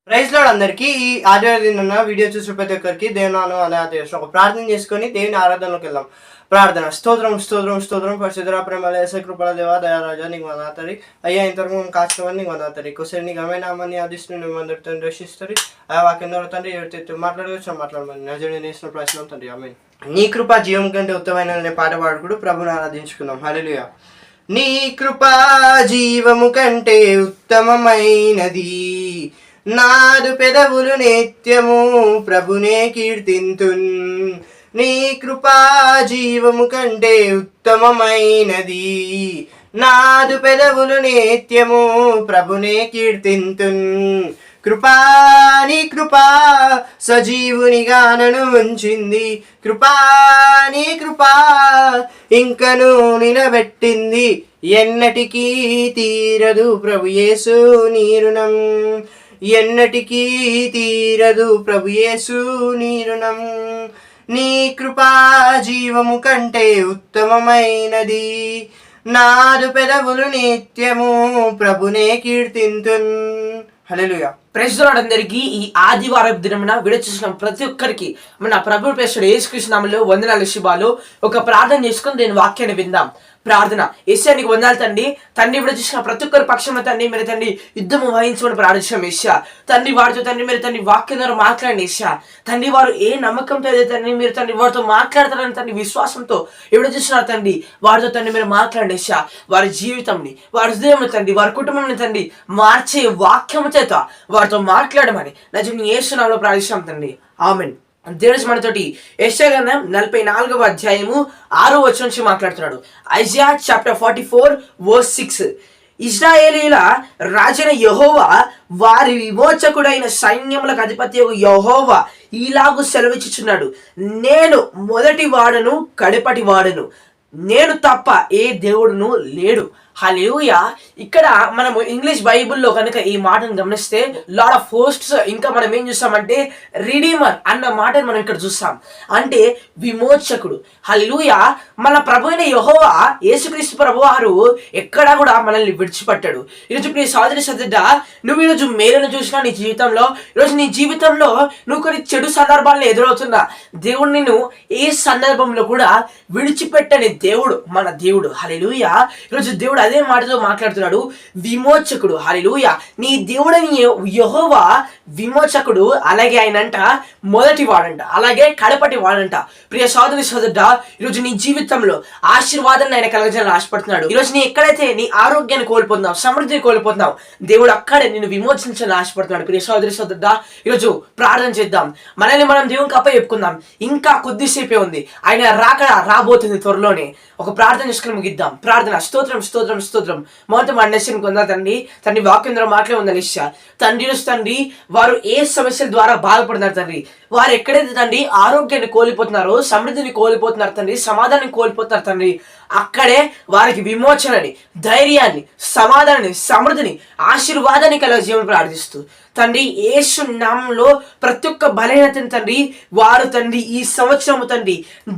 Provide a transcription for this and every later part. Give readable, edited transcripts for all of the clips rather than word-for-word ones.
Praise lord అందరికీ. ఈ ఆదివారం వీడియో చూసిన ప్రతి ఒక్కరికి దేవుని నామమున ఒక ప్రార్థన చేసుకొని దేవుని ఆరాధనలోకి వెళ్దాం. ప్రార్థన. స్తోత్రం స్తోత్రం స్తోత్రం పరిశుద్ధ ప్రేమల యేసు కృపల దేవా దయారాజా నీకు వందనాలు. అయ్యా ఇంతవరకు కాచుకోవని నీకు వందనాలు. ఒకసారి నీకు అమ్మాయి నామాన్ని ఆదిస్తూ నువ్వు అందరితో రక్షిస్తారు. ఆ వాక్యం ద్వారా తండ్రి ఎవరితో మాట్లాడవచ్చు మాట్లాడమని నజరుడు నేసిన ప్రశ్న తండ్రి ఆమె. నీ కృప జీవం కంటే ఉత్తమైన పాట పాడుకుడు ప్రభుని ఆరాధించుకుందాం. హల్లెలూయా. నీ కృప జీవము కంటే ఉత్తమమైనది, నాదు పెదవులు నిత్యము ప్రభునే కీర్తింతున్. నీ కృపా జీవము కంటే ఉత్తమమైనది, నాదు పెదవులు నిత్యము ప్రభునే కీర్తింతున్. కృపా నీ కృపా సజీవునిగా నన్ను ఉంచింది, కృపా నీ కృపా ఇంకను నిలబెట్టింది. ఎన్నటికీ తీరదు ప్రభు యేసు నీ రుణం, ఎన్నటికీ తీరదు ప్రభు యేసు నీ రుణం. నీ కృపా జీవము కంటే ఉత్తమమైనది, నాదు పెదవులు నిత్యము ప్రభునే కీర్తింతున్. హల్లెలూయా. ప్రైజ్ లార్డ్ అందరికీ. ఈ ఆదివారం దినమున వీడియో చూసిన ప్రతి ఒక్కరికి మన ప్రభు ప్రేక్షకుడు యేసుక్రీస్తు నామములో వందనాలు శుభాలు. ఒక ప్రార్థన చేసుకుని నేను వాక్యాన్ని విందాం. ప్రార్థన. యేసయ్యా నీకు వందనాలు తండ్రి. తండ్రి వీడియో చూసిన ప్రతి ఒక్కరి పక్షంలో తండ్రి మీరు తండ్రి యుద్ధము వహించమని ప్రార్థించాం యేసయ్యా. తండ్రి వారితో తండ్రి మీరు తండ్రి వాక్యం ద్వారా మాట్లాడండి యేసయ్యా. తండ్రి వారు ఏ నమ్మకంతో అయితే తండ్రి మీరు తండ్రి వారితో మాట్లాడతారని తండ్రి విశ్వాసంతో వీడియో చూస్తున్నారు తండ్రి. వారితో తండ్రి మీరు మాట్లాడండి యేసయ్యా. వారి జీవితంని, వారి హృదయం తండ్రి, వారి కుటుంబం తండ్రి మార్చే వాక్యము చేత వారితో మాట్లాడమని నిజంగా యేసు నామములో ప్రార్థిస్తాం తండ్రి. ఆమేన్. దేవుడు మనతోటి యెషయా గ్రంథం 44వ అధ్యాయము 6వ వచనం నుంచి మాట్లాడుతున్నాడు. Isaiah chapter 44:6. ఇశ్రాయేలీల రాజైన యెహోవా, వారి విమోచకుడైన సైన్యములకు అధిపతి యెహోవా ఇలాగు సెలవిచ్చుచున్నాడు, నేను మొదటి వాడను కడపటి వాడను, నేను తప్ప ఏ దేవుడును లేడు. హల్లెలూయా. ఇక్కడ మనము ఇంగ్లీష్ బైబుల్లో కనుక ఈ మాటను గమనిస్తే లార్డ్ ఆఫ్ హోస్ట్స్, ఇంకా మనం ఏం చూస్తామంటే రిడీమర్ అన్న మాటను మనం ఇక్కడ చూస్తాం. అంటే విమోచకుడు. హల్లెలూయా. మన ప్రభు అయిన యెహోవా యేసుక్రీస్తు ప్రభువారు ఎక్కడా కూడా మనల్ని విడిచిపెట్టాడు. ఈరోజు నీ సోదరి సోదరుడా, నువ్వు ఈరోజు మేలును చూసినా నీ జీవితంలో, ఈరోజు నీ జీవితంలో నువ్వు కొన్ని చెడు సందర్భాలను ఎదురవుతున్నా, దేవుడు నిన్ను ఏ సందర్భంలో కూడా విడిచిపెట్టని దేవుడు మన దేవుడు. హల్లెలూయా. ఈరోజు దేవుడు అదే మాటతో మాట్లాడుతున్నాడు. విమోచకుడు. హల్లెలూయా. నీ దేవుడని యెహోవా విమోచకుడు. అలాగే ఆయనంట మొదటి వాడంట, అలాగే కడపటి వాడంట. ప్రియ సోదరి సోదరుడా, ఈరోజు నీ జీవితంలో ఆశీర్వాదాన్ని ఆయన కలగజేయాలని ఆశపడుతున్నాడు. ఈరోజు నీ ఎక్కడైతే నీ ఆరోగ్యాన్ని కోల్పోతున్నావు, సమృద్ధిని కోల్పోతున్నావు, దేవుడు అక్కడే నిన్ను విమోచించాలని ఆశపడుతున్నాడు. ప్రియ సోదరి సోదరుడా, ఈరోజు ప్రార్థన చేద్దాం. మనల్ని మనం దేవునికి అప్పచెప్పుకుందాం. ఇంకా కొద్దిసేపే ఉంది, ఆయన రాకడ రాబోతుంది త్వరలోనే. ఒక ప్రార్థన చేసుకుని ముగిద్దాం. ప్రార్థన. స్తోత్రం స్తోత్రం స్తోత్రం. మొత్తం అండర్స్టాండ్ కొందా తండ్రి. తండ్రి వాక్యం ద్వారా మాటలే ఉందా లిషా తండ్రి. తండ్రి వారు ఏ సమస్యల ద్వారా బాధపడుతున్నారు తండ్రి, వారు ఎక్కడైతే తండ్రి ఆరోగ్యాన్ని కోల్పోతున్నారో, సమృద్ధిని కోల్పోతున్నారు తండ్రి, సమాధానం కోల్పోతున్నారు తండ్రి, అక్కడే వారికి విమోచనని, ధైర్యాన్ని, సమాధానాన్ని, సమృద్ధిని, ఆశీర్వాదాన్ని కలగజేయమని ప్రార్థిస్తూ తండ్రి యేసు నామములో ప్రతి ఒక్క బలహీనతను తండ్రి వారు తండ్రి ఈ సంవత్సరము తండ్రి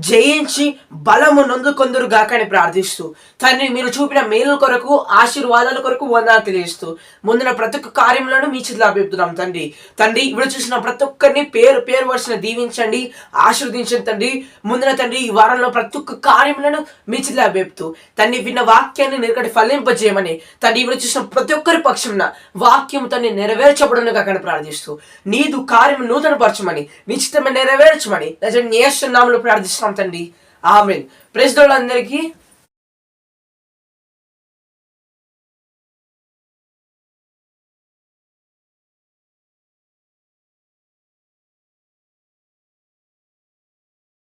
జయించి బలము నొందుకొందురు గాకని ప్రార్థిస్తూ తండ్రి మీరు చూపిన మేలు కొరకు, ఆశీర్వాదాల కొరకు వందనాలు తెలియజేస్తూ ముందున ప్రతి ఒక్క కార్యములను మీ చేతిలో అప్పగిస్తున్నాం తండ్రి. తండ్రి ఇప్పుడు చూసిన ప్రతి ఒక్కరిని పేరు పేరు వరుసన దీవించండి, ఆశీర్వదించండి తండ్రి. ముందున తండ్రి ఈ వారంలో ప్రతి ఒక్క కార్యములను మీ చేతిలో అప్పగిస్తూ తండ్రి విన్న వాక్యాన్ని నిరకటి ఫలింపజేయమని తండ్రి ఇప్పుడు చూసిన ప్రతి ఒక్కరి పక్షమున వాక్యం తండ్రి నెరవేర్చబడిన కాకని ప్రార్థిస్తూ నీదు కార్యం నూతన పరచమని, నిశ్చితమైన నెరవేర్చమని యేసు నామములో ప్రార్థిస్తున్నాం తండ్రి. ఆమేన్. ప్రైజ్ ది లార్డ్ అందరికీ.